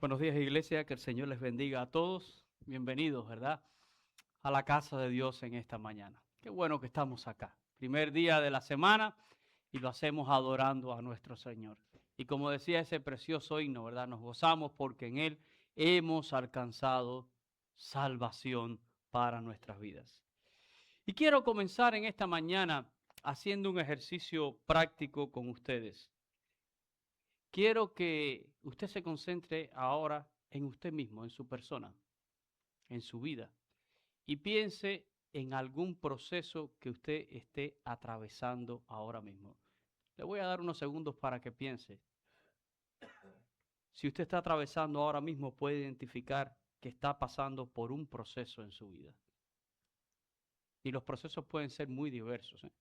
Buenos días, iglesia, que el Señor les bendiga a todos. Bienvenidos, ¿verdad? A la casa de Dios en esta mañana. Qué bueno que estamos acá. Primer día de la semana y lo hacemos adorando a nuestro Señor. Y como decía ese precioso himno, ¿verdad? Nos gozamos porque en Él hemos alcanzado salvación para nuestras vidas. Y quiero comenzar en esta mañana haciendo un ejercicio práctico con ustedes. Quiero que usted se concentre ahora en usted mismo, en su persona, en su vida, y piense en algún proceso que usted esté atravesando ahora mismo. Le voy a dar unos segundos para que piense. Si usted está atravesando ahora mismo, puede identificar que está pasando por un proceso en su vida. Y los procesos pueden ser muy diversos, ¿eh?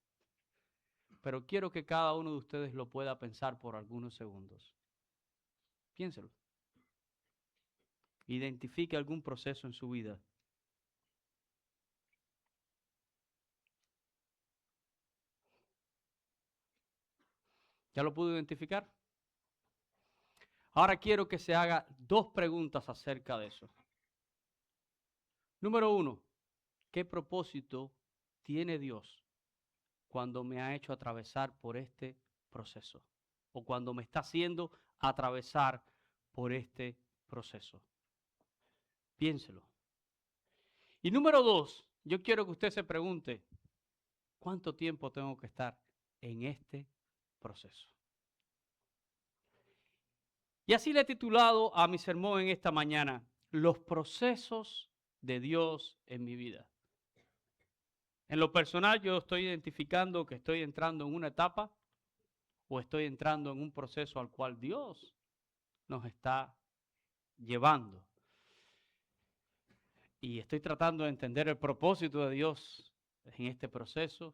Pero quiero que cada uno de ustedes lo pueda pensar por algunos segundos. Piénselo. Identifique algún proceso en su vida. ¿Ya lo pudo identificar? Ahora quiero que se haga dos preguntas acerca de eso. Número uno, ¿qué propósito tiene Dios cuando me ha hecho atravesar por este proceso? O cuando me está haciendo atravesar por este proceso. Piénselo. Y número dos, yo quiero que usted se pregunte, ¿cuánto tiempo tengo que estar en este proceso? Y así le he titulado a mi sermón en esta mañana, los procesos de Dios en mi vida. En lo personal, yo estoy identificando que estoy entrando en una etapa o estoy entrando en un proceso al cual Dios nos está llevando. Y estoy tratando de entender el propósito de Dios en este proceso.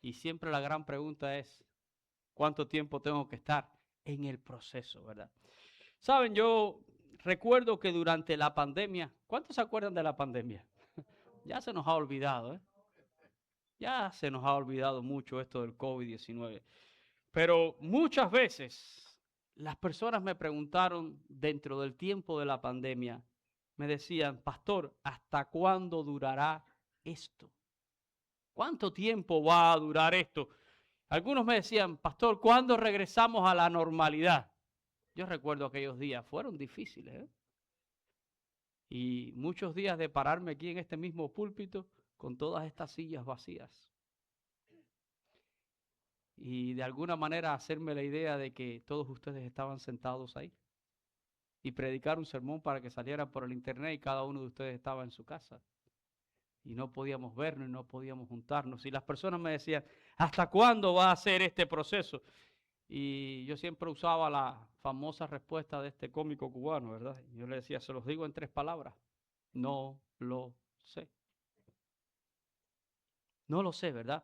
Y siempre la gran pregunta es, ¿cuánto tiempo tengo que estar en el proceso, verdad? Saben, yo recuerdo que durante la pandemia, ¿cuántos se acuerdan de la pandemia? Ya se nos ha olvidado, ¿eh? Ya se nos ha olvidado mucho esto del COVID-19. Pero muchas veces las personas me preguntaron dentro del tiempo de la pandemia, me decían, pastor, ¿hasta cuándo durará esto? ¿Cuánto tiempo va a durar esto? Algunos me decían, pastor, ¿cuándo regresamos a la normalidad? Yo recuerdo aquellos días, fueron difíciles, ¿eh? Y muchos días de pararme aquí en este mismo púlpito con todas estas sillas vacías. Y de alguna manera hacerme la idea de que todos ustedes estaban sentados ahí. Y predicar un sermón para que saliera por el internet y cada uno de ustedes estaba en su casa. Y no podíamos vernos, no podíamos juntarnos. Y las personas me decían, ¿hasta cuándo va a ser este proceso? Y yo siempre usaba la famosa respuesta de este cómico cubano, ¿verdad? Yo le decía, se los digo en 3 palabras. No lo sé. No lo sé, ¿verdad?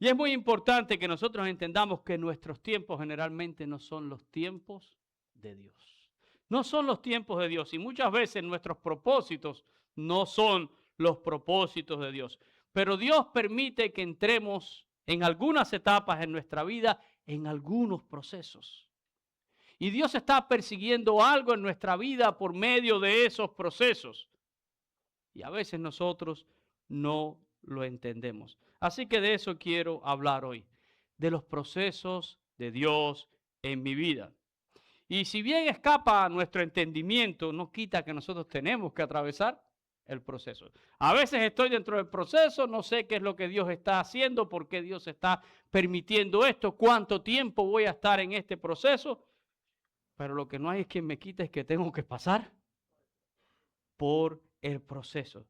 Y es muy importante que nosotros entendamos que nuestros tiempos generalmente no son los tiempos de Dios. No son los tiempos de Dios. Y muchas veces nuestros propósitos no son los propósitos de Dios. Pero Dios permite que entremos en algunas etapas en nuestra vida, en algunos procesos. Y Dios está persiguiendo algo en nuestra vida por medio de esos procesos. Y a veces nosotros no lo entendemos. Así que de eso quiero hablar hoy, de los procesos de Dios en mi vida. Y si bien escapa a nuestro entendimiento, no quita que nosotros tenemos que atravesar el proceso. A veces estoy dentro del proceso, no sé qué es lo que Dios está haciendo, por qué Dios está permitiendo esto, cuánto tiempo voy a estar en este proceso, pero lo que no hay es quien me quite es que tengo que pasar por el proceso.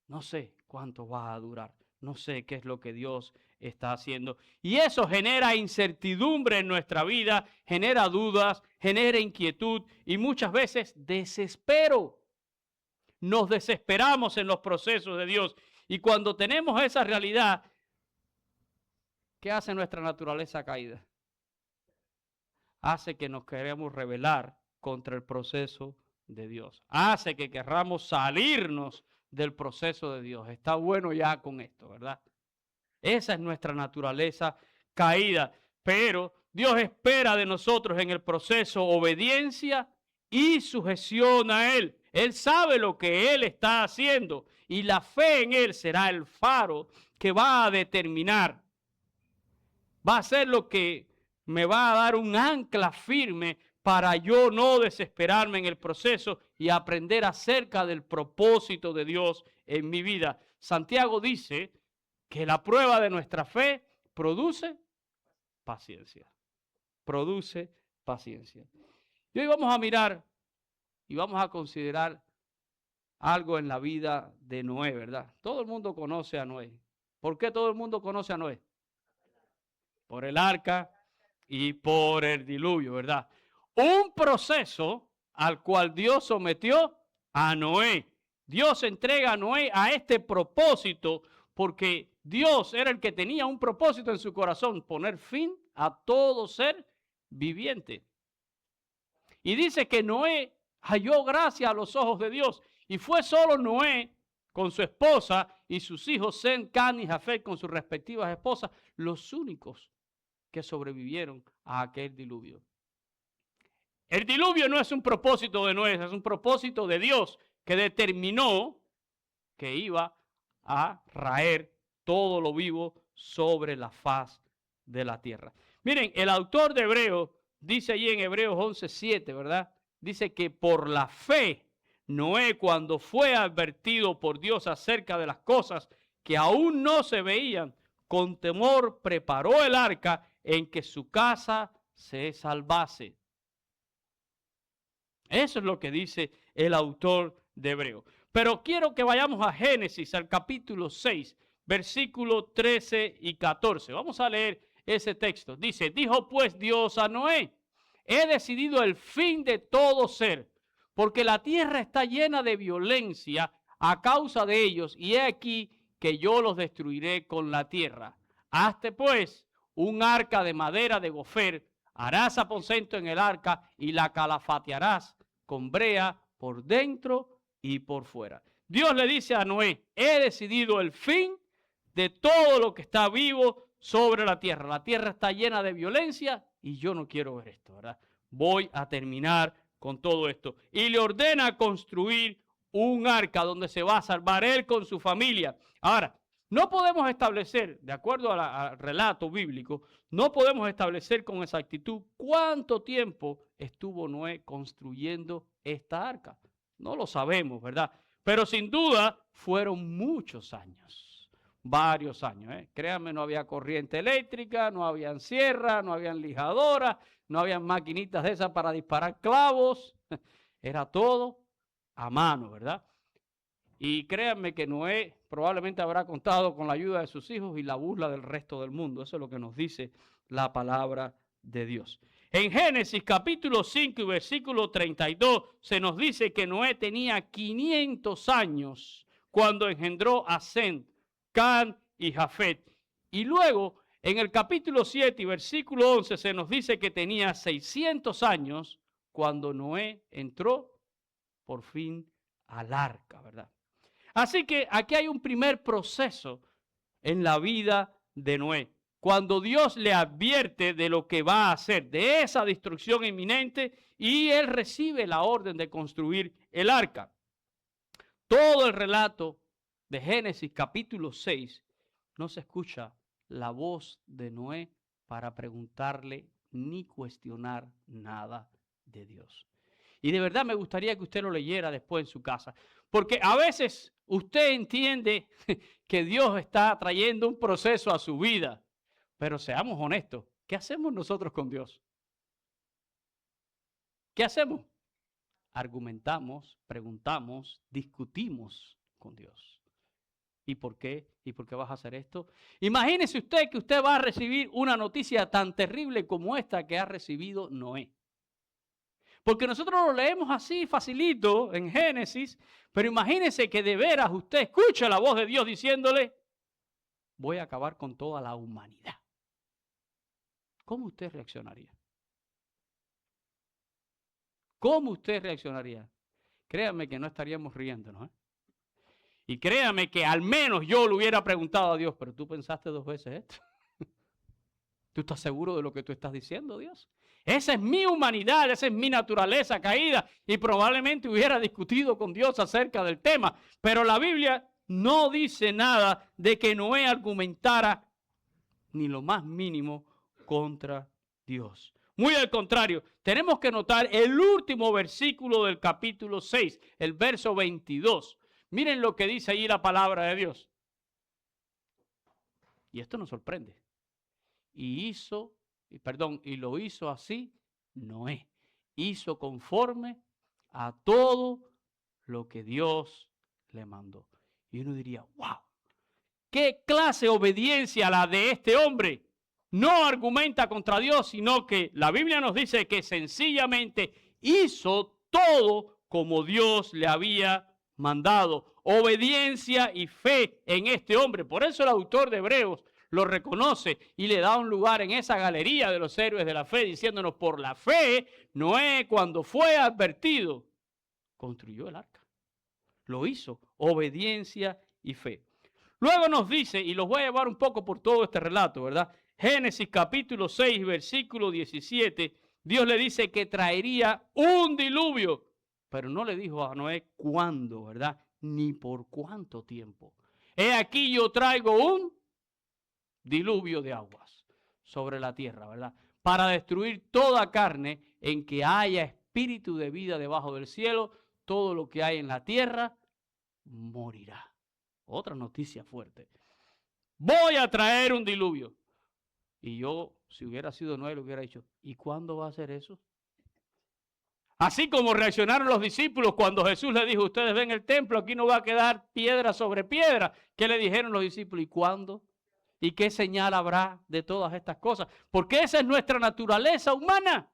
No sé cuánto va a durar. No sé qué es lo que Dios está haciendo. Y eso genera incertidumbre en nuestra vida, genera dudas, genera inquietud y muchas veces desespero. Nos desesperamos en los procesos de Dios. Y cuando tenemos esa realidad, ¿qué hace nuestra naturaleza caída? Hace que nos queremos rebelar contra el proceso de Dios. Hace que querramos salirnos del proceso de Dios. Está bueno ya con esto, ¿verdad? Esa es nuestra naturaleza caída. Pero Dios espera de nosotros en el proceso obediencia y sujeción a Él. Él sabe lo que Él está haciendo y la fe en Él será el faro que va a determinar. Va a ser lo que me va a dar un ancla firme para yo no desesperarme en el proceso y aprender acerca del propósito de Dios en mi vida. Santiago dice que la prueba de nuestra fe produce paciencia. Produce paciencia. Y hoy vamos a mirar y vamos a considerar algo en la vida de Noé, ¿verdad? Todo el mundo conoce a Noé. ¿Por qué todo el mundo conoce a Noé? Por el arca y por el diluvio, ¿verdad? Un proceso al cual Dios sometió a Noé. Dios entrega a Noé a este propósito porque Dios era el que tenía un propósito en su corazón, poner fin a todo ser viviente. Y dice que Noé halló gracia a los ojos de Dios. Y fue solo Noé con su esposa y sus hijos Sem, Cam y Jafet con sus respectivas esposas, los únicos que sobrevivieron a aquel diluvio. El diluvio no es un propósito de Noé, es un propósito de Dios que determinó que iba a raer todo lo vivo sobre la faz de la tierra. Miren, el autor de Hebreos dice allí en Hebreos 11:7, ¿verdad? Dice que por la fe, Noé, cuando fue advertido por Dios acerca de las cosas que aún no se veían, con temor preparó el arca en que su casa se salvase. Eso es lo que dice el autor de Hebreos. Pero quiero que vayamos a Génesis, al capítulo 6, versículos 13 y 14. Vamos a leer ese texto. Dice, dijo pues Dios a Noé, he decidido el fin de todo ser, porque la tierra está llena de violencia a causa de ellos, y he aquí que yo los destruiré con la tierra. Hazte pues un arca de madera de gofer, harás aposento en el arca y la calafatearás con brea por dentro y por fuera. Dios le dice a Noé, he decidido el fin de todo lo que está vivo sobre la tierra. La tierra está llena de violencia y yo no quiero ver esto, ¿verdad? Voy a terminar con todo esto. Y le ordena construir un arca donde se va a salvar él con su familia. Ahora, no podemos establecer, de acuerdo al relato bíblico, no podemos establecer con exactitud cuánto tiempo estuvo Noé construyendo esta arca. No lo sabemos, ¿verdad? Pero sin duda fueron muchos años, varios años. Créanme, no había corriente eléctrica, no habían sierras, no habían lijadoras, no habían maquinitas de esas para disparar clavos. Era todo a mano, ¿verdad? Y créanme que Noé probablemente habrá contado con la ayuda de sus hijos y la burla del resto del mundo. Eso es lo que nos dice la palabra de Dios. En Génesis capítulo 5 y versículo 32 se nos dice que Noé tenía 500 años cuando engendró a Sem, Cam y Jafet. Y luego en el capítulo 7 y versículo 11 se nos dice que tenía 600 años cuando Noé entró por fin al arca, ¿verdad? Así que aquí hay un primer proceso en la vida de Noé. Cuando Dios le advierte de lo que va a hacer, de esa destrucción inminente, y él recibe la orden de construir el arca. Todo el relato de Génesis capítulo 6 no se escucha la voz de Noé para preguntarle ni cuestionar nada de Dios. Y de verdad me gustaría que usted lo leyera después en su casa, porque a veces usted entiende que Dios está trayendo un proceso a su vida, pero seamos honestos, ¿qué hacemos nosotros con Dios? ¿Qué hacemos? Argumentamos, preguntamos, discutimos con Dios. ¿Y por qué? ¿Y por qué vas a hacer esto? Imagínese usted que usted va a recibir una noticia tan terrible como esta que ha recibido Noé. Porque nosotros lo leemos así facilito en Génesis, pero imagínese que de veras usted escucha la voz de Dios diciéndole, voy a acabar con toda la humanidad. ¿Cómo usted reaccionaría? ¿Cómo usted reaccionaría? Créame que no estaríamos riéndonos, ¿eh? Y créame que al menos yo le hubiera preguntado a Dios, pero tú pensaste 2 veces esto. ¿Tú estás seguro de lo que tú estás diciendo, Dios? Esa es mi humanidad, esa es mi naturaleza caída y probablemente hubiera discutido con Dios acerca del tema. Pero la Biblia no dice nada de que Noé argumentara ni lo más mínimo contra Dios. Muy al contrario, tenemos que notar el último versículo del capítulo 6, el verso 22. Miren lo que dice ahí la palabra de Dios. Y esto nos sorprende. Y lo hizo así Noé. Hizo conforme a todo lo que Dios le mandó. Y uno diría, wow, ¿qué clase de obediencia la de este hombre? No argumenta contra Dios, sino que la Biblia nos dice que sencillamente hizo todo como Dios le había mandado. Obediencia y fe en este hombre. Por eso el autor de Hebreos lo reconoce y le da un lugar en esa galería de los héroes de la fe, diciéndonos, por la fe, Noé, cuando fue advertido, construyó el arca. Lo hizo, obediencia y fe. Luego nos dice, y los voy a llevar un poco por todo este relato, ¿verdad? Génesis capítulo 6, versículo 17, Dios le dice que traería un diluvio, pero no le dijo a Noé cuándo, ¿verdad? Ni por cuánto tiempo. He aquí yo traigo un diluvio de aguas sobre la tierra, ¿verdad? Para destruir toda carne en que haya espíritu de vida debajo del cielo, todo lo que hay en la tierra morirá. Otra noticia fuerte. Voy a traer un diluvio. Y yo, si hubiera sido Noé, le hubiera dicho, ¿y cuándo va a ser eso? Así como reaccionaron los discípulos cuando Jesús les dijo, ustedes ven el templo, aquí no va a quedar piedra sobre piedra. ¿Qué le dijeron los discípulos? ¿Y cuándo? ¿Y qué señal habrá de todas estas cosas? Porque esa es nuestra naturaleza humana.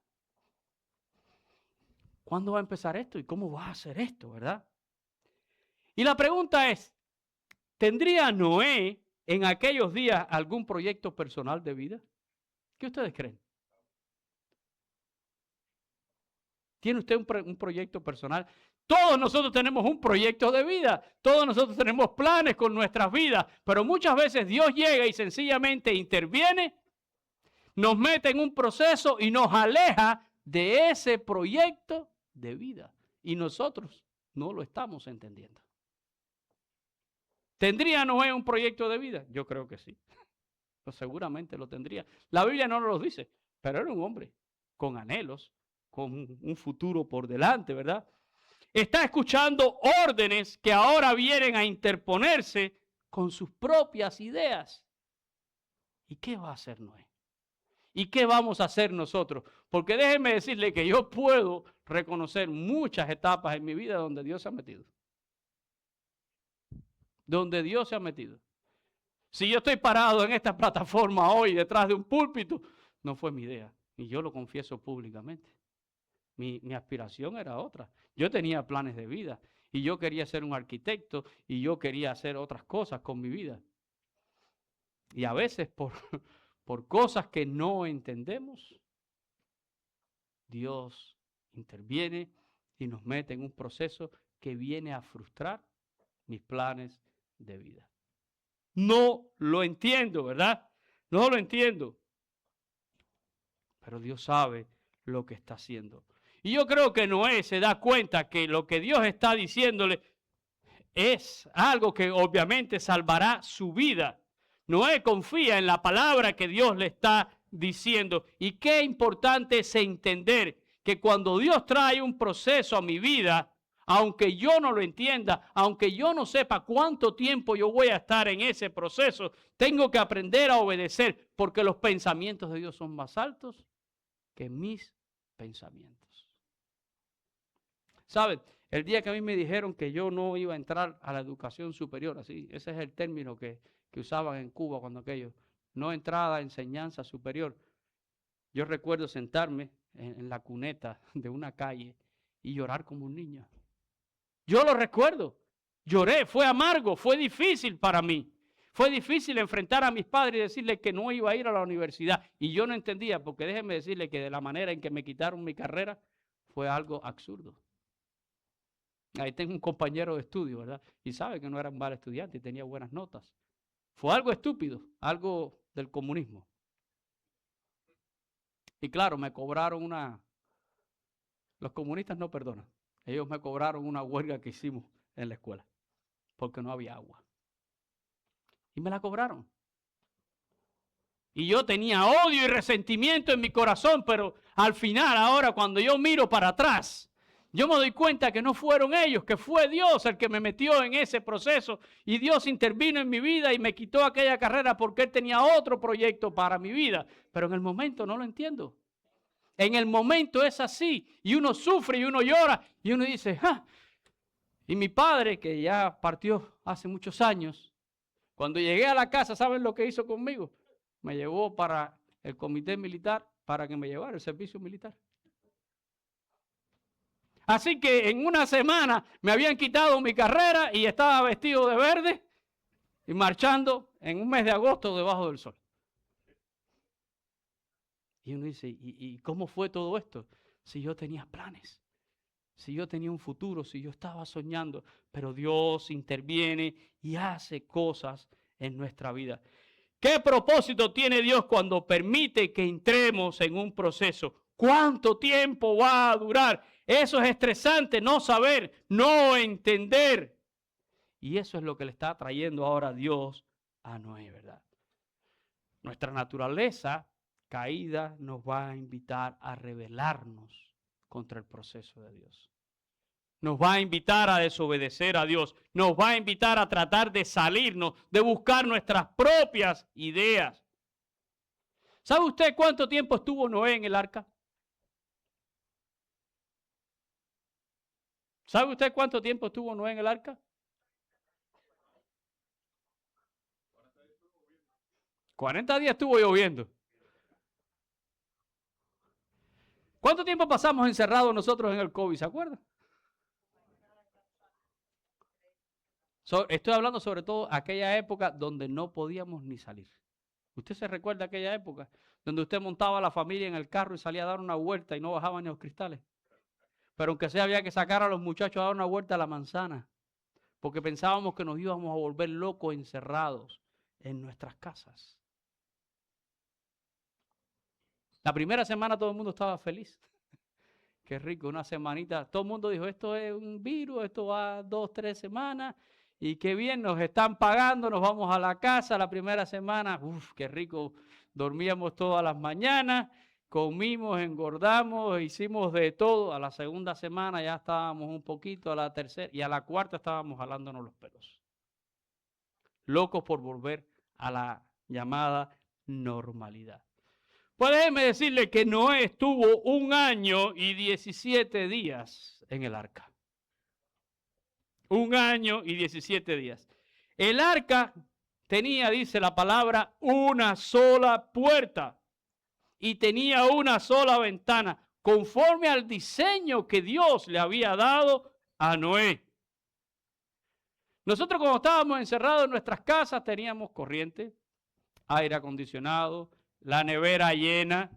¿Cuándo va a empezar esto? ¿Y cómo va a hacer esto, verdad? Y la pregunta es, ¿tendría Noé en aquellos días algún proyecto personal de vida? ¿Qué ustedes creen? ¿Tiene usted un proyecto personal? Todos nosotros tenemos un proyecto de vida. Todos nosotros tenemos planes con nuestras vidas. Pero muchas veces Dios llega y sencillamente interviene, nos mete en un proceso y nos aleja de ese proyecto de vida. Y nosotros no lo estamos entendiendo. ¿Tendría Noé un proyecto de vida? Yo creo que sí. Pues seguramente lo tendría. La Biblia no nos lo dice, pero era un hombre con anhelos, con un futuro por delante, ¿verdad? Está escuchando órdenes que ahora vienen a interponerse con sus propias ideas. ¿Y qué va a hacer Noé? ¿Y qué vamos a hacer nosotros? Porque déjenme decirle que yo puedo reconocer muchas etapas en mi vida donde Dios se ha metido. Donde Dios se ha metido. Si yo estoy parado en esta plataforma hoy detrás de un púlpito, no fue mi idea. Y yo lo confieso públicamente. Mi aspiración era otra. Yo tenía planes de vida y yo quería ser un arquitecto y yo quería hacer otras cosas con mi vida. Y a veces por cosas que no entendemos, Dios interviene y nos mete en un proceso que viene a frustrar mis planes de vida. No lo entiendo, ¿verdad? No lo entiendo. Pero Dios sabe lo que está haciendo. Y yo creo que Noé se da cuenta que lo que Dios está diciéndole es algo que obviamente salvará su vida. Noé confía en la palabra que Dios le está diciendo. Y qué importante es entender que cuando Dios trae un proceso a mi vida, aunque yo no lo entienda, aunque yo no sepa cuánto tiempo yo voy a estar en ese proceso, tengo que aprender a obedecer, porque los pensamientos de Dios son más altos que mis pensamientos. ¿Saben? El día que a mí me dijeron que yo no iba a entrar a la educación superior, así, ese es el término que usaban en Cuba cuando aquello, no entrada a enseñanza superior. Yo recuerdo sentarme en la cuneta de una calle y llorar como un niño. Yo lo recuerdo. Lloré, fue amargo, fue difícil para mí. Fue difícil enfrentar a mis padres y decirles que no iba a ir a la universidad. Y yo no entendía, porque déjenme decirles que de la manera en que me quitaron mi carrera fue algo absurdo. Ahí tengo un compañero de estudio, ¿verdad? Y sabe que no era un mal estudiante y tenía buenas notas. Fue algo estúpido, algo del comunismo. Y claro, me cobraron los comunistas no perdonan. Ellos me cobraron una huelga que hicimos en la escuela, porque no había agua. Y me la cobraron. Y yo tenía odio y resentimiento en mi corazón, pero al final, ahora, cuando yo miro para atrás, yo me doy cuenta que no fueron ellos, que fue Dios el que me metió en ese proceso. Y Dios intervino en mi vida y me quitó aquella carrera porque Él tenía otro proyecto para mi vida. Pero en el momento no lo entiendo. En el momento es así. Y uno sufre y uno llora y uno dice, ¡ah! Y mi padre, que ya partió hace muchos años, cuando llegué a la casa, ¿saben lo que hizo conmigo? Me llevó para el comité militar para que me llevara el servicio militar. Así que en una semana me habían quitado mi carrera y estaba vestido de verde y marchando en un mes de agosto debajo del sol. Y uno dice, ¿y cómo fue todo esto? Si yo tenía planes, si yo tenía un futuro, si yo estaba soñando, pero Dios interviene y hace cosas en nuestra vida. ¿Qué propósito tiene Dios cuando permite que entremos en un proceso? ¿Cuánto tiempo va a durar? Eso es estresante, no saber, no entender. Y eso es lo que le está trayendo ahora Dios a Noé, ¿verdad? Nuestra naturaleza caída nos va a invitar a rebelarnos contra el proceso de Dios. Nos va a invitar a desobedecer a Dios. Nos va a invitar a tratar de salirnos, de buscar nuestras propias ideas. ¿Sabe usted cuánto tiempo estuvo Noé en el arca? ¿Sabe usted cuánto tiempo estuvo Noé en el arca? 40 días estuvo lloviendo. ¿Cuánto tiempo pasamos encerrados nosotros en el COVID? ¿Se acuerdan? Estoy hablando sobre todo aquella época donde no podíamos ni salir. ¿Usted se recuerda aquella época donde usted montaba a la familia en el carro y salía a dar una vuelta y no bajaban ni los cristales? Pero aunque sea había que sacar a los muchachos a dar una vuelta a la manzana, porque pensábamos que nos íbamos a volver locos encerrados en nuestras casas. La primera semana todo el mundo estaba feliz. Qué rico, una semanita. Todo el mundo dijo, esto es un virus, esto va 2, 3 semanas. Y qué bien, nos están pagando, nos vamos a la casa la primera semana. Uf, qué rico, dormíamos todas las mañanas, comimos, engordamos, hicimos de todo. A la segunda semana ya estábamos un poquito, a la tercera y a la cuarta estábamos jalándonos los pelos. Locos por volver a la llamada normalidad. Pues déjeme decirle que Noé estuvo 1 año y 17 días en el arca. 1 año y 17 días. El arca tenía, dice la palabra, una sola puerta y tenía una sola ventana, conforme al diseño que Dios le había dado a Noé. Nosotros cuando estábamos encerrados en nuestras casas teníamos corriente, aire acondicionado, la nevera llena,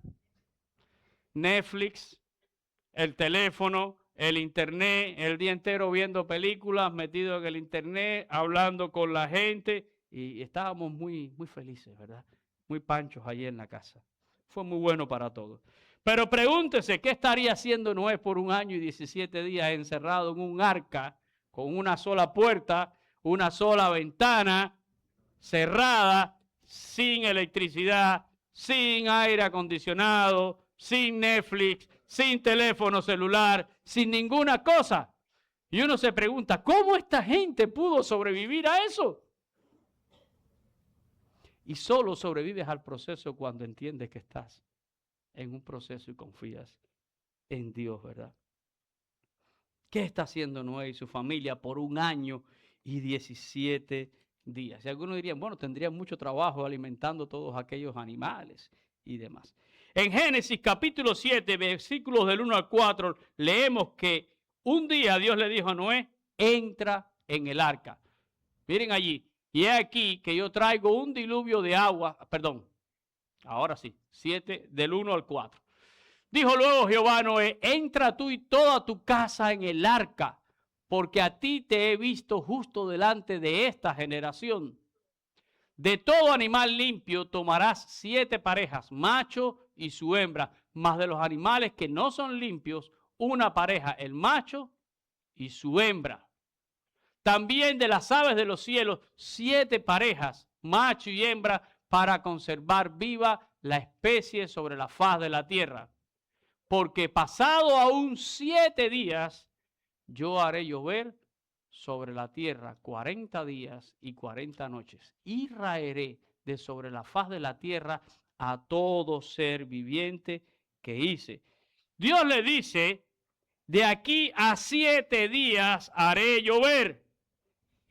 Netflix, el teléfono, el internet, el día entero viendo películas, metido en el internet, hablando con la gente y estábamos muy felices, ¿verdad? Muy panchos allí en la casa. Fue muy bueno para todos. Pero pregúntese, ¿qué estaría haciendo Noé por 1 año y 17 días encerrado en un arca con una sola puerta, una sola ventana, cerrada, sin electricidad, sin aire acondicionado, sin Netflix, sin teléfono celular, sin ninguna cosa? Y uno se pregunta, ¿cómo esta gente pudo sobrevivir a eso? Y solo sobrevives al proceso cuando entiendes que estás en un proceso y confías en Dios, ¿verdad? ¿Qué está haciendo Noé y su familia por 1 año y 17 días? Y algunos dirían, bueno, tendrían mucho trabajo alimentando todos aquellos animales y demás. En Génesis capítulo 7, versículos del 1 al 4, leemos que un día Dios le dijo a Noé, entra en el arca. Miren allí, y he aquí que yo traigo un diluvio de agua, perdón, ahora sí, 7 del 1 al 4. Dijo luego Jehová a Noé, entra tú y toda tu casa en el arca, porque a ti te he visto justo delante de esta generación. De todo animal limpio tomarás 7 parejas, macho y su hembra, más de los animales que no son limpios, una pareja, el macho y su hembra. También de las aves de los cielos, 7 parejas, macho y hembra, para conservar viva la especie sobre la faz de la tierra. Porque pasado aún 7 días, yo haré llover sobre la tierra 40 días y 40 noches. Y raeré de sobre la faz de la tierra a todo ser viviente que hice. Dios le dice, de aquí a 7 días haré llover.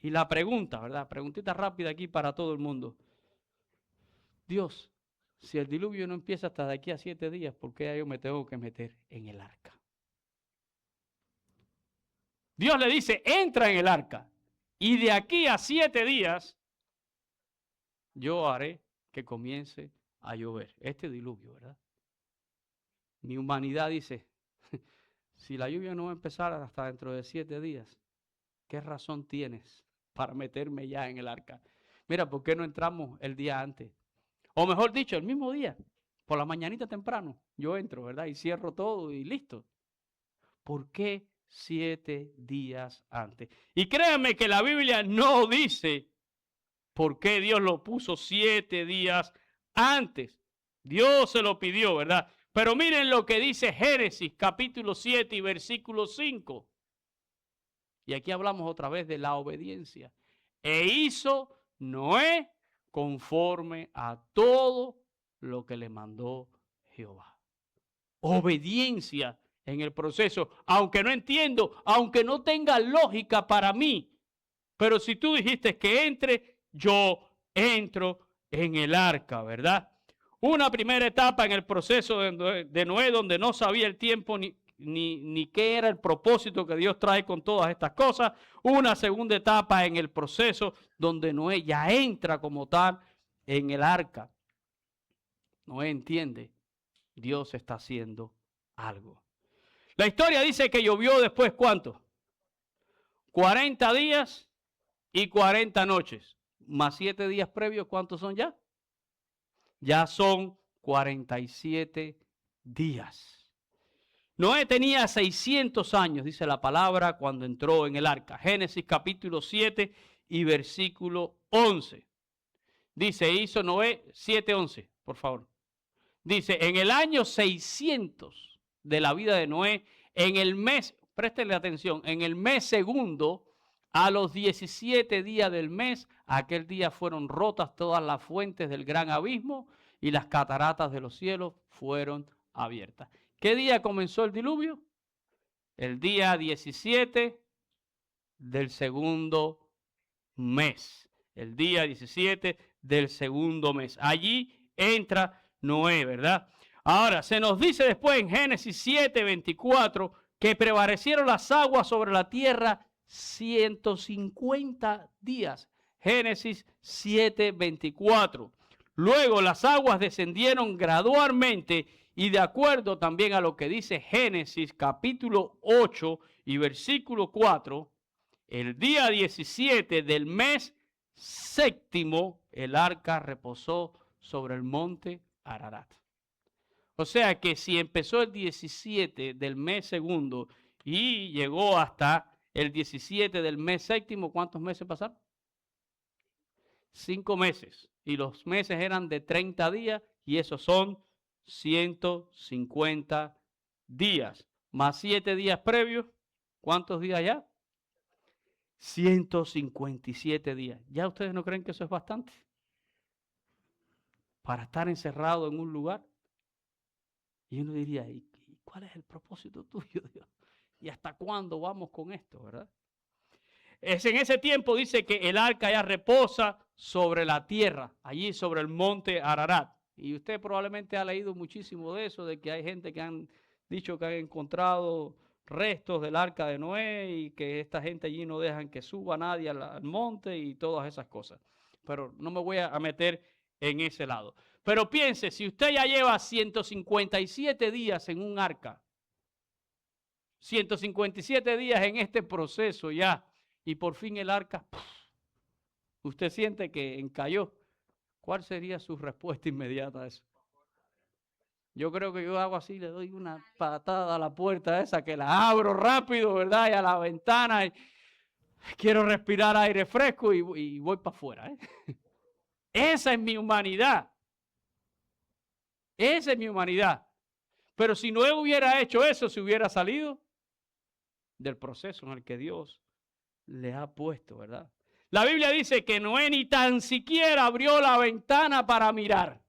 Y la pregunta, ¿verdad? Preguntita rápida aquí para todo el mundo. Dios, si el diluvio no empieza hasta de aquí a 7 días, ¿por qué yo me tengo que meter en el arca? Dios le dice, entra en el arca. Y de aquí a 7 días, yo haré que comience a llover. Este diluvio, ¿verdad? Mi humanidad dice, si la lluvia no va a empezar hasta dentro de 7 días, ¿qué razón tienes para meterme ya en el arca? Mira, ¿por qué no entramos el día antes? O mejor dicho, el mismo día, por la mañanita temprano, yo entro, ¿verdad? Y cierro todo y listo. ¿Por qué 7 días antes? Y créanme que la Biblia no dice por qué Dios lo puso 7 días antes. Dios se lo pidió, ¿verdad? Pero miren lo que dice Génesis capítulo 7 y versículo 5. Y aquí hablamos otra vez de la obediencia. E hizo Noé conforme a todo lo que le mandó Jehová. Obediencia en el proceso, aunque no entiendo, aunque no tenga lógica para mí. Pero si tú dijiste que entre, yo entro en el arca, ¿verdad? Una primera etapa en el proceso de Noé, donde no sabía el tiempo ni qué era el propósito que Dios trae con todas estas cosas. Una segunda etapa en el proceso donde Noé ya entra como tal en el arca. Noé entiende, Dios está haciendo algo. La historia dice que llovió después, ¿cuánto? 40 días y 40 noches. Más 7 días previos, ¿cuántos son ya? Ya son 47 días. Noé tenía 600 años, dice la palabra, cuando entró en el arca. Génesis capítulo 7 y versículo 11. Dice, hizo Noé 7:11, por favor. Dice, en el año 600 de la vida de Noé, en el mes, préstenle atención, en el mes segundo, a los 17 días del mes, aquel día fueron rotas todas las fuentes del gran abismo y las cataratas de los cielos fueron abiertas. ¿Qué día comenzó el diluvio? El día 17 del segundo mes. El día 17 del segundo mes. Allí entra Noé, ¿verdad? Ahora, se nos dice después en Génesis 7:24 que prevalecieron las aguas sobre la tierra 150 días. Génesis 7:24. Luego las aguas descendieron gradualmente y de acuerdo también a lo que dice Génesis capítulo 8 y versículo 4, el día 17 del mes séptimo, el arca reposó sobre el monte Ararat. O sea que si empezó el 17 del mes segundo y llegó hasta el 17 del mes séptimo, ¿cuántos meses pasaron? 5 meses. Y los meses eran de 30 días y esos son 150 días. Más 7 días previos, ¿cuántos días ya? 157 días. ¿Ya ustedes no creen que eso es bastante? Para estar encerrado en un lugar. Y uno diría, ¿y cuál es el propósito tuyo, Dios? ¿Y hasta cuándo vamos con esto, verdad? Es en ese tiempo dice que el arca ya reposa sobre la tierra, allí sobre el monte Ararat. Y usted probablemente ha leído muchísimo de eso, de que hay gente que han dicho que han encontrado restos del arca de Noé y que esta gente allí no dejan que suba nadie al monte y todas esas cosas. Pero no me voy a meter en ese lado. Pero piense, si usted ya lleva 157 días en un arca, 157 días en este proceso ya, y por fin el arca, usted siente que encalló, ¿cuál sería su respuesta inmediata a eso? Yo creo que yo hago así, le doy una patada a la puerta esa, que la abro rápido, ¿verdad? Y a la ventana, y quiero respirar aire fresco y voy para afuera, ¿eh? Esa es mi humanidad. Esa es mi humanidad. Pero si no hubiera hecho eso, se hubiera salido del proceso en el que Dios le ha puesto, ¿verdad? La Biblia dice que Noé ni tan siquiera abrió la ventana para mirar.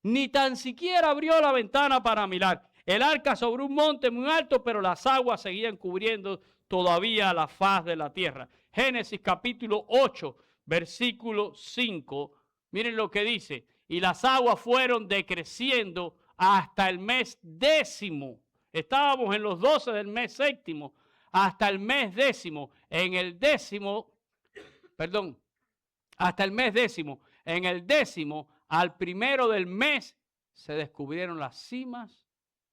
Ni tan siquiera abrió la ventana para mirar. El arca sobre un monte muy alto, pero las aguas seguían cubriendo todavía la faz de la tierra. Génesis capítulo 8, versículo 5. Miren lo que dice. Y las aguas fueron decreciendo hasta el mes 10. Estábamos en los 12 del mes séptimo. Hasta el mes 10. En el 10, perdón, hasta el mes 10. En el 10, al primero del mes, se descubrieron las cimas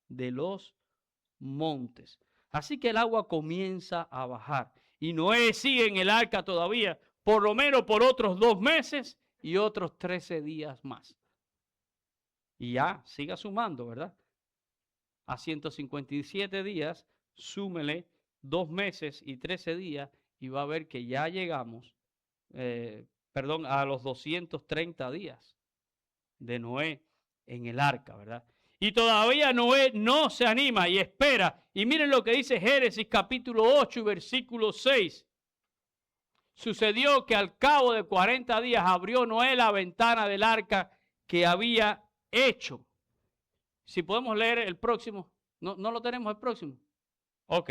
de los montes. Así que el agua comienza a bajar. Y Noé sigue en el arca todavía, por lo menos por otros 2 meses y otros 13 días más. Y ya, siga sumando, ¿verdad? A 157 días, súmele 2 meses y 13 días y va a ver que ya llegamos, a los 230 días de Noé en el arca, ¿verdad? Y todavía Noé no se anima y espera. Y miren lo que dice Génesis capítulo 8 y versículo 6. Sucedió que al cabo de 40 días abrió Noé la ventana del arca que había hecho. Si podemos leer el próximo. No lo tenemos el próximo. Ok.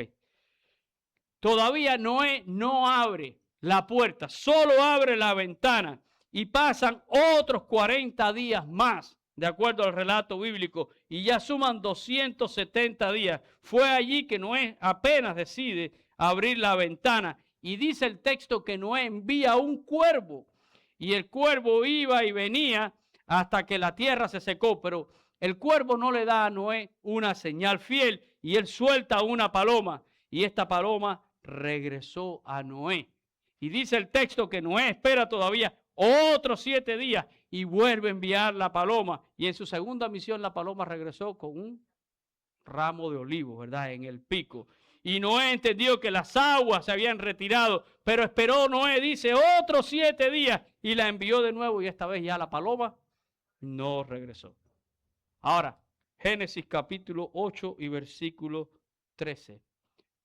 Todavía Noé no abre la puerta, solo abre la ventana y pasan otros 40 días más, de acuerdo al relato bíblico, y ya suman 270 días. Fue allí que Noé apenas decide abrir la ventana y dice el texto que Noé envía un cuervo y el cuervo iba y venía hasta que la tierra se secó, pero el cuervo no le da a Noé una señal fiel y él suelta una paloma y esta paloma regresó a Noé. Y dice el texto que Noé espera todavía otros 7 días y vuelve a enviar la paloma. Y en su segunda misión la paloma regresó con un ramo de olivo, ¿verdad? En el pico. Y Noé entendió que las aguas se habían retirado, pero esperó Noé, dice, otros 7 días y la envió de nuevo y esta vez ya la paloma no regresó. Ahora, Génesis capítulo 8 y versículo 13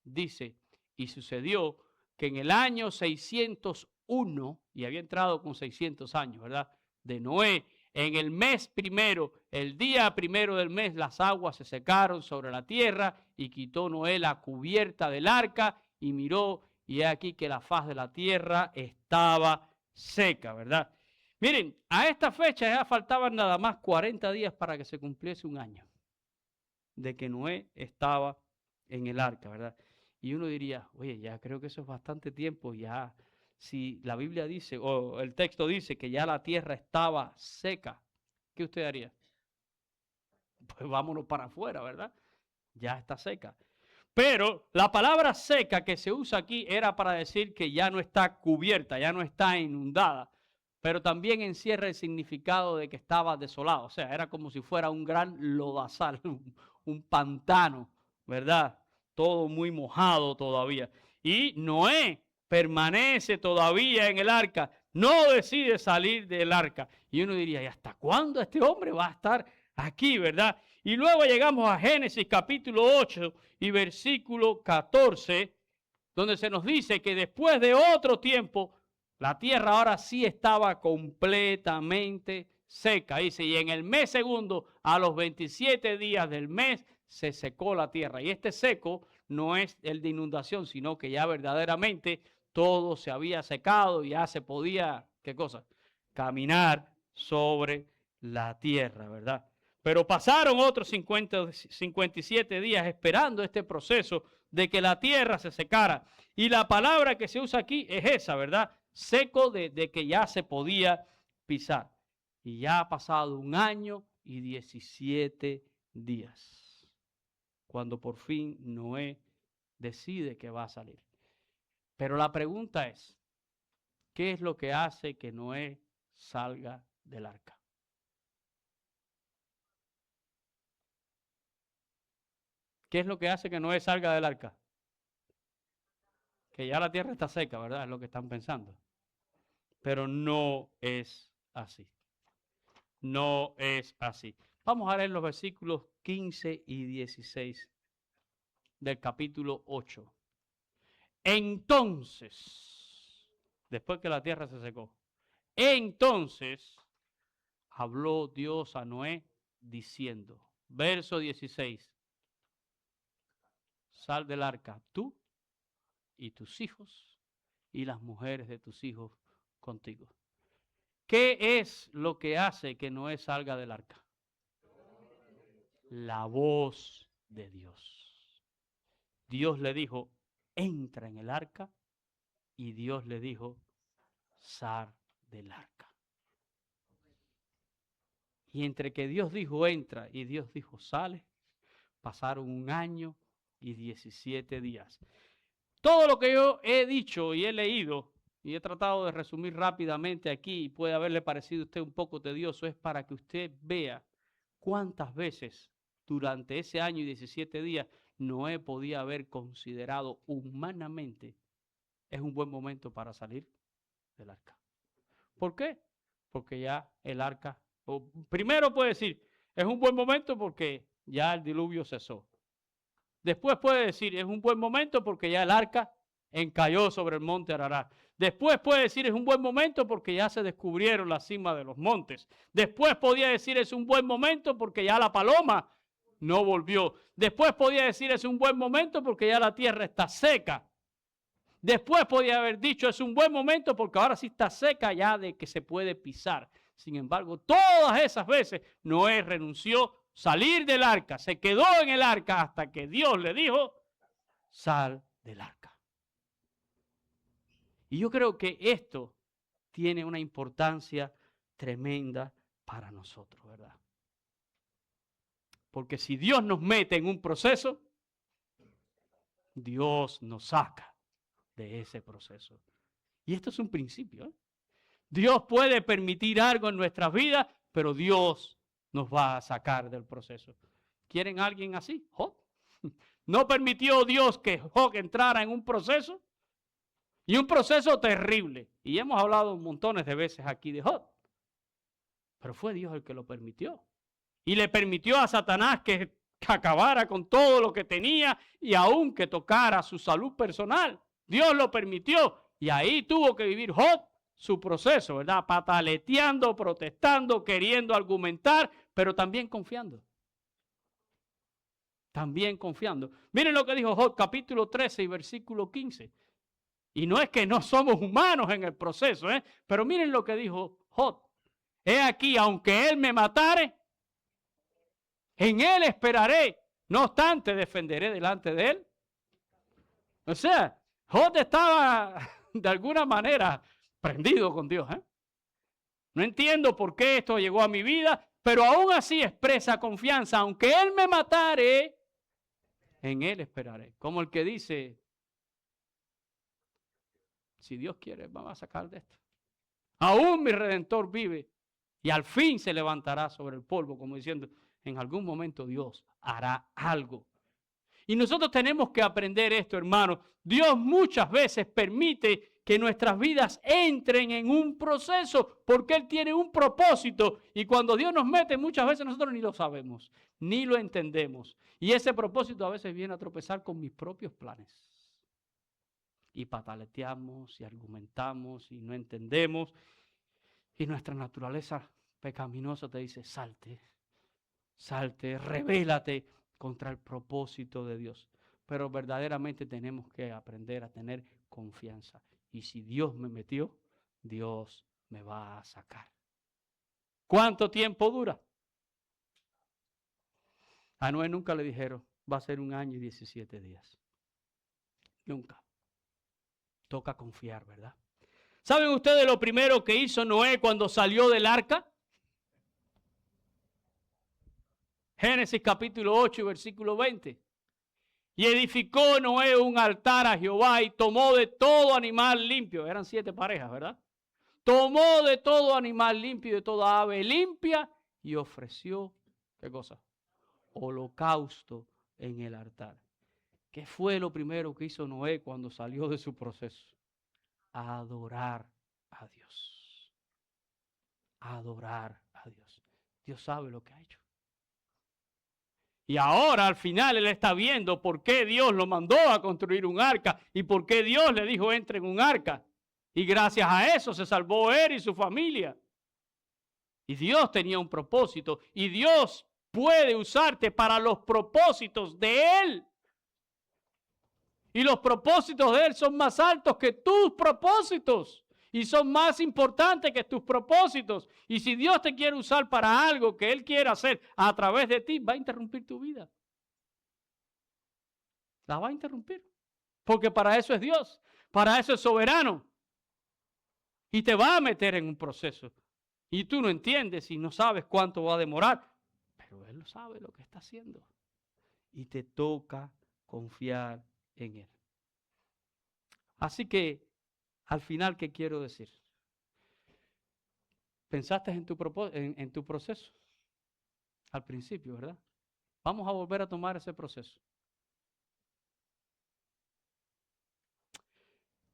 dice, y sucedió que en el año 601, y había entrado con 600 años, ¿verdad? De Noé, en el mes primero, el día primero del mes, las aguas se secaron sobre la tierra y quitó Noé la cubierta del arca y miró y he aquí que la faz de la tierra estaba seca, ¿verdad? Miren, a esta fecha ya faltaban nada más 40 días para que se cumpliese un año de que Noé estaba en el arca, ¿verdad? Y uno diría, oye, ya creo que eso es bastante tiempo, ya si la Biblia dice, o el texto dice que ya la tierra estaba seca, ¿qué usted haría? Pues vámonos para afuera, ¿verdad? Ya está seca. Pero la palabra seca que se usa aquí era para decir que ya no está cubierta, ya no está inundada, pero también encierra el significado de que estaba desolado, o sea, era como si fuera un gran lodazal, un pantano, ¿verdad? Todo muy mojado todavía. Y Noé permanece todavía en el arca, no decide salir del arca. Y uno diría, ¿y hasta cuándo este hombre va a estar aquí, verdad? Y luego llegamos a Génesis capítulo 8 y versículo 14, donde se nos dice que después de otro tiempo, la tierra ahora sí estaba completamente seca. Dice, y en el mes segundo, a los 27 días del mes, se secó la tierra. Y este seco no es el de inundación, sino que ya verdaderamente todo se había secado y ya se podía, ¿qué cosa? Caminar sobre la tierra, ¿verdad? Pero pasaron otros 57 días esperando este proceso de que la tierra se secara. Y la palabra que se usa aquí es esa, ¿verdad? Seco de que ya se podía pisar. Y ya ha pasado 1 año y 17 días. Cuando por fin Noé decide que va a salir. Pero la pregunta es, ¿qué es lo que hace que Noé salga del arca? ¿Qué es lo que hace que Noé salga del arca? Que ya la tierra está seca, ¿verdad? Es lo que están pensando. Pero no es así. No es así. Vamos a leer los versículos 15 y 16 del capítulo 8. Entonces, después que la tierra se secó, entonces habló Dios a Noé diciendo, verso 16, sal del arca tú y tus hijos y las mujeres de tus hijos contigo. ¿Qué es lo que hace que Noé salga del arca? La voz de Dios. Dios le dijo, entra en el arca, y Dios le dijo, sal del arca. Y entre que Dios dijo entra y Dios dijo sale, pasaron 1 año y 17 días. Todo lo que yo he dicho y he leído y he tratado de resumir rápidamente aquí, y puede haberle parecido a usted un poco tedioso, es para que usted vea cuántas veces durante ese año y 17 días Noé podía haber considerado humanamente es un buen momento para salir del arca. ¿Por qué? Porque ya el arca, primero puede decir, es un buen momento porque ya el diluvio cesó. Después puede decir, es un buen momento porque ya el arca encalló sobre el monte Ararat. Después puede decir, es un buen momento porque ya se descubrieron la cima de los montes. Después podía decir, es un buen momento porque ya la paloma no volvió. Después podía decir, es un buen momento porque ya la tierra está seca. Después podía haber dicho, es un buen momento porque ahora sí está seca ya de que se puede pisar. Sin embargo, todas esas veces Noé renunció salir del arca, se quedó en el arca hasta que Dios le dijo, sal del arca. Y yo creo que esto tiene una importancia tremenda para nosotros, ¿verdad? Porque si Dios nos mete en un proceso, Dios nos saca de ese proceso. Y esto es un principio, ¿eh? Dios puede permitir algo en nuestras vidas, pero Dios nos va a sacar del proceso. ¿Quieren a alguien así? Job. ¿No permitió Dios que Job entrara en un proceso? Y un proceso terrible. Y hemos hablado montones de veces aquí de Job. Pero fue Dios el que lo permitió. Y le permitió a Satanás que acabara con todo lo que tenía y aún que tocara su salud personal. Dios lo permitió. Y ahí tuvo que vivir Job su proceso, ¿verdad? Pataleteando, protestando, queriendo argumentar, pero también confiando. También confiando. Miren lo que dijo Job, capítulo 13 y versículo 15. Y no es que no somos humanos en el proceso, pero miren lo que dijo Job. He aquí, aunque él me matare, en él esperaré. No obstante, defenderé delante de él. O sea, Job estaba de alguna manera prendido con Dios. No entiendo por qué esto llegó a mi vida, pero aún así expresa confianza. Aunque él me matare, en él esperaré. Como el que dice, si Dios quiere, vamos a sacar de esto. Aún mi Redentor vive y al fin se levantará sobre el polvo, como diciendo, en algún momento Dios hará algo. Y nosotros tenemos que aprender esto, hermanos. Dios muchas veces permite que nuestras vidas entren en un proceso porque Él tiene un propósito. Y cuando Dios nos mete, muchas veces nosotros ni lo sabemos, ni lo entendemos. Y ese propósito a veces viene a tropezar con mis propios planes. Y pataleteamos y argumentamos y no entendemos. Y nuestra naturaleza pecaminosa te dice, salte, salte, rebélate contra el propósito de Dios. Pero verdaderamente tenemos que aprender a tener confianza. Y si Dios me metió, Dios me va a sacar. ¿Cuánto tiempo dura? A Noé nunca le dijeron, va a ser 1 año y 17 días. Nunca. Toca confiar, ¿verdad? ¿Saben ustedes lo primero que hizo Noé cuando salió del arca? Génesis capítulo 8 y versículo 20. Y edificó Noé un altar a Jehová y tomó de todo animal limpio. Eran 7 parejas, ¿verdad? Tomó de todo animal limpio y de toda ave limpia y ofreció, ¿qué cosa? Holocausto en el altar. ¿Qué fue lo primero que hizo Noé cuando salió de su proceso? Adorar a Dios. Adorar a Dios. Dios sabe lo que ha hecho. Y ahora al final él está viendo por qué Dios lo mandó a construir un arca y por qué Dios le dijo entre en un arca. Y gracias a eso se salvó él y su familia. Y Dios tenía un propósito y Dios puede usarte para los propósitos de Él. Y los propósitos de Él son más altos que tus propósitos. Y son más importantes que tus propósitos. Y si Dios te quiere usar para algo que Él quiere hacer a través de ti, va a interrumpir tu vida. La va a interrumpir. Porque para eso es Dios. Para eso es soberano. Y te va a meter en un proceso. Y tú no entiendes y no sabes cuánto va a demorar. Pero Él lo sabe lo que está haciendo. Y te toca confiar en Él. Así que, al final, ¿qué quiero decir? ¿Pensaste en tu proceso? Al principio, ¿verdad? Vamos a volver a tomar ese proceso.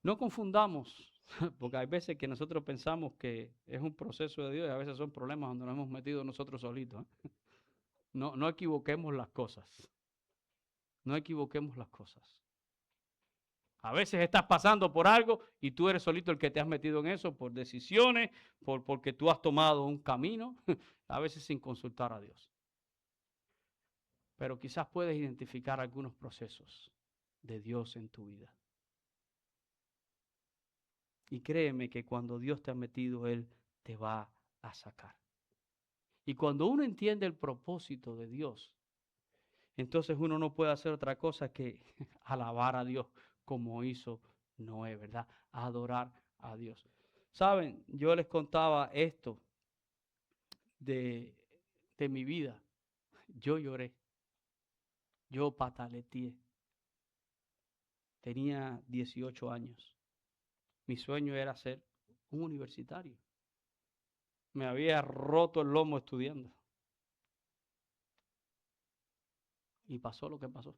No confundamos, porque hay veces que nosotros pensamos que es un proceso de Dios y a veces son problemas donde nos hemos metido nosotros solitos. No equivoquemos las cosas. No equivoquemos las cosas. A veces estás pasando por algo y tú eres solito el que te has metido en eso por decisiones, porque tú has tomado un camino, a veces sin consultar a Dios. Pero quizás puedes identificar algunos procesos de Dios en tu vida. Y créeme que cuando Dios te ha metido, Él te va a sacar. Y cuando uno entiende el propósito de Dios, entonces uno no puede hacer otra cosa que alabar a Dios como hizo Noé, ¿verdad? Adorar a Dios. Saben, yo les contaba esto de mi vida. Yo lloré, yo pataleteé. Tenía 18 años. Mi sueño era ser un universitario. Me había roto el lomo estudiando. Y pasó lo que pasó.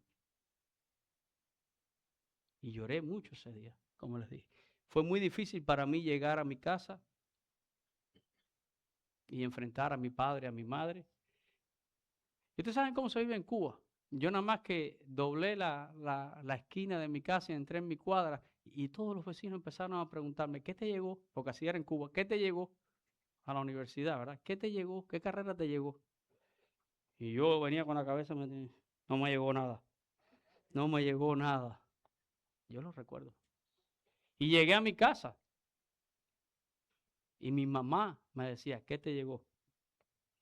Y lloré mucho ese día, como les dije. Fue muy difícil para mí llegar a mi casa y enfrentar a mi padre, a mi madre. ¿Y ustedes saben cómo se vive en Cuba? Yo nada más que doblé la esquina de mi casa y entré en mi cuadra y todos los vecinos empezaron a preguntarme, ¿qué te llegó? Porque así era en Cuba, ¿qué te llegó a la universidad, verdad? ¿Qué te llegó? ¿Qué carrera te llegó? Y yo venía con la cabeza, no me llegó nada, no me llegó nada. Yo lo recuerdo. Y llegué a mi casa y mi mamá me decía, ¿qué te llegó?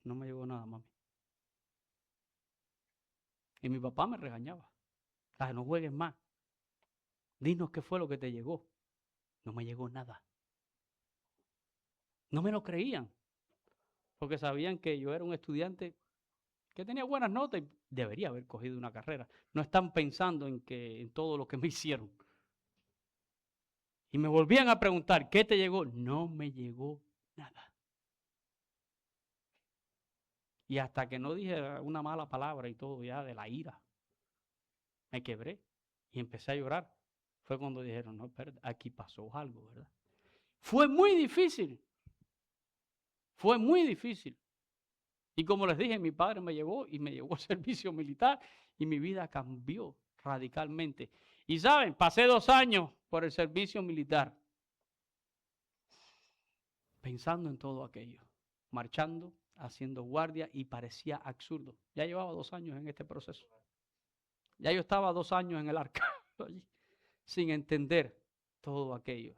No me llegó nada, mami. Y mi papá me regañaba. Ah, no juegues más. Dinos qué fue lo que te llegó. No me llegó nada. No me lo creían. Porque sabían que yo era un estudiante que tenía buenas notas y debería haber cogido una carrera. No están pensando en todo lo que me hicieron. Y me volvían a preguntar, ¿qué te llegó? No me llegó nada. Y hasta que no dije una mala palabra y todo ya de la ira, me quebré y empecé a llorar. Fue cuando dijeron, no, espérate, aquí pasó algo, ¿verdad? Fue muy difícil. Fue muy difícil. Y como les dije, mi padre me llevó y me llevó al servicio militar y mi vida cambió radicalmente. Y saben, pasé 2 años por el servicio militar pensando en todo aquello, marchando, haciendo guardia y parecía absurdo. Ya llevaba 2 años en este proceso. Ya yo estaba 2 años en el arca, sin entender todo aquello.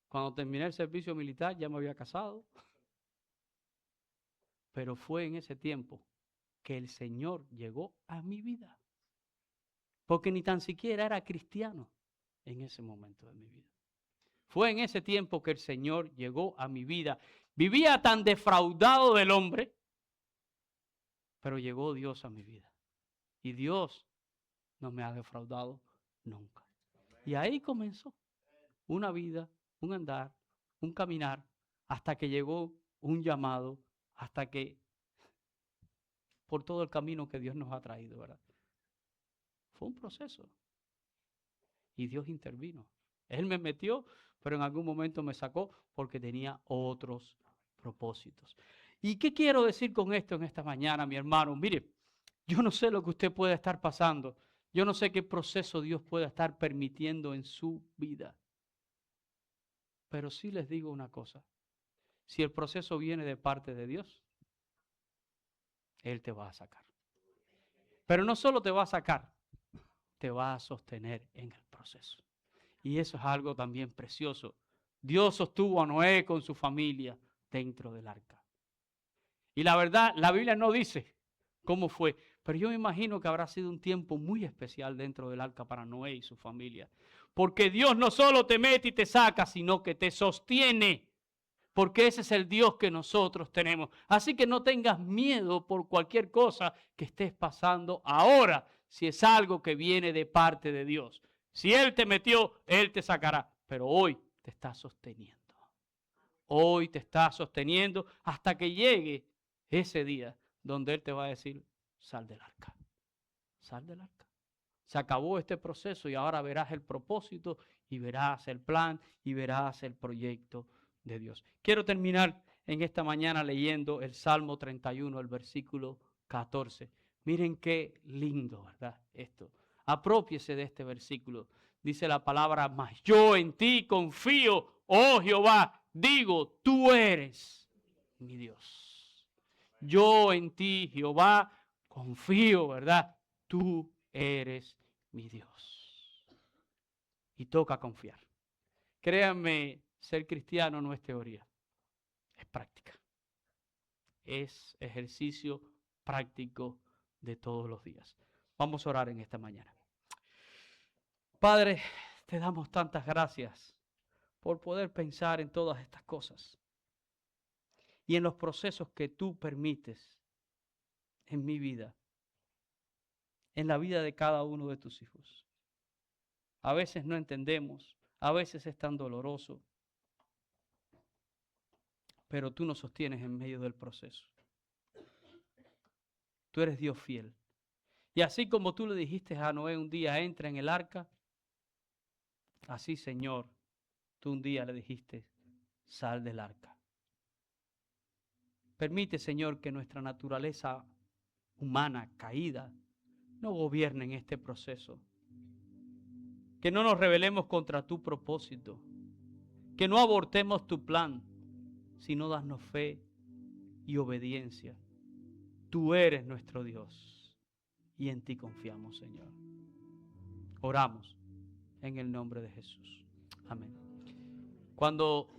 Cuando terminé el servicio militar ya me había casado, pero fue en ese tiempo que el Señor llegó a mi vida. Porque ni tan siquiera era cristiano en ese momento de mi vida. Fue en ese tiempo que el Señor llegó a mi vida. Vivía tan defraudado del hombre, pero llegó Dios a mi vida. Y Dios no me ha defraudado nunca. Y ahí comenzó una vida, un andar, un caminar, hasta que llegó un llamado, hasta que por todo el camino que Dios nos ha traído, ¿verdad? Fue un proceso. Y Dios intervino. Él me metió, pero en algún momento me sacó porque tenía otros propósitos. ¿Y qué quiero decir con esto en esta mañana, mi hermano? Mire, yo no sé lo que usted puede estar pasando. Yo no sé qué proceso Dios puede estar permitiendo en su vida. Pero sí les digo una cosa. Si el proceso viene de parte de Dios, Él te va a sacar. Pero no solo te va a sacar, te va a sostener en el proceso. Y eso es algo también precioso. Dios sostuvo a Noé con su familia dentro del arca. Y la verdad, la Biblia no dice cómo fue, pero yo me imagino que habrá sido un tiempo muy especial dentro del arca para Noé y su familia. Porque Dios no solo te mete y te saca, sino que te sostiene. Porque ese es el Dios que nosotros tenemos. Así que no tengas miedo por cualquier cosa que estés pasando ahora, si es algo que viene de parte de Dios. Si Él te metió, Él te sacará. Pero hoy te está sosteniendo. Hoy te está sosteniendo hasta que llegue ese día donde Él te va a decir, sal del arca. Sal del arca. Se acabó este proceso y ahora verás el propósito y verás el plan y verás el proyecto de Dios. Quiero terminar en esta mañana leyendo el Salmo 31, el versículo 14. Miren qué lindo, ¿verdad? Esto. Aprópiese de este versículo. Dice la palabra, mas yo en ti confío, oh Jehová, digo, tú eres mi Dios. Yo en ti, Jehová, confío, ¿verdad? Tú eres mi Dios. Y toca confiar. Créanme, ser cristiano no es teoría, es práctica. Es ejercicio práctico de todos los días. Vamos a orar en esta mañana. Padre, te damos tantas gracias por poder pensar en todas estas cosas y en los procesos que tú permites en mi vida, en la vida de cada uno de tus hijos. A veces no entendemos, a veces es tan doloroso, pero tú nos sostienes en medio del proceso. Tú eres Dios fiel. Y así como tú le dijiste a Noé un día, entra en el arca, así, Señor, tú un día le dijiste, sal del arca. Permite, Señor, que nuestra naturaleza humana caída no gobierne en este proceso. Que no nos rebelemos contra tu propósito. Que no abortemos tu plan, sino danos fe y obediencia. Tú eres nuestro Dios y en ti confiamos, Señor. Oramos en el nombre de Jesús. Amén. Cuando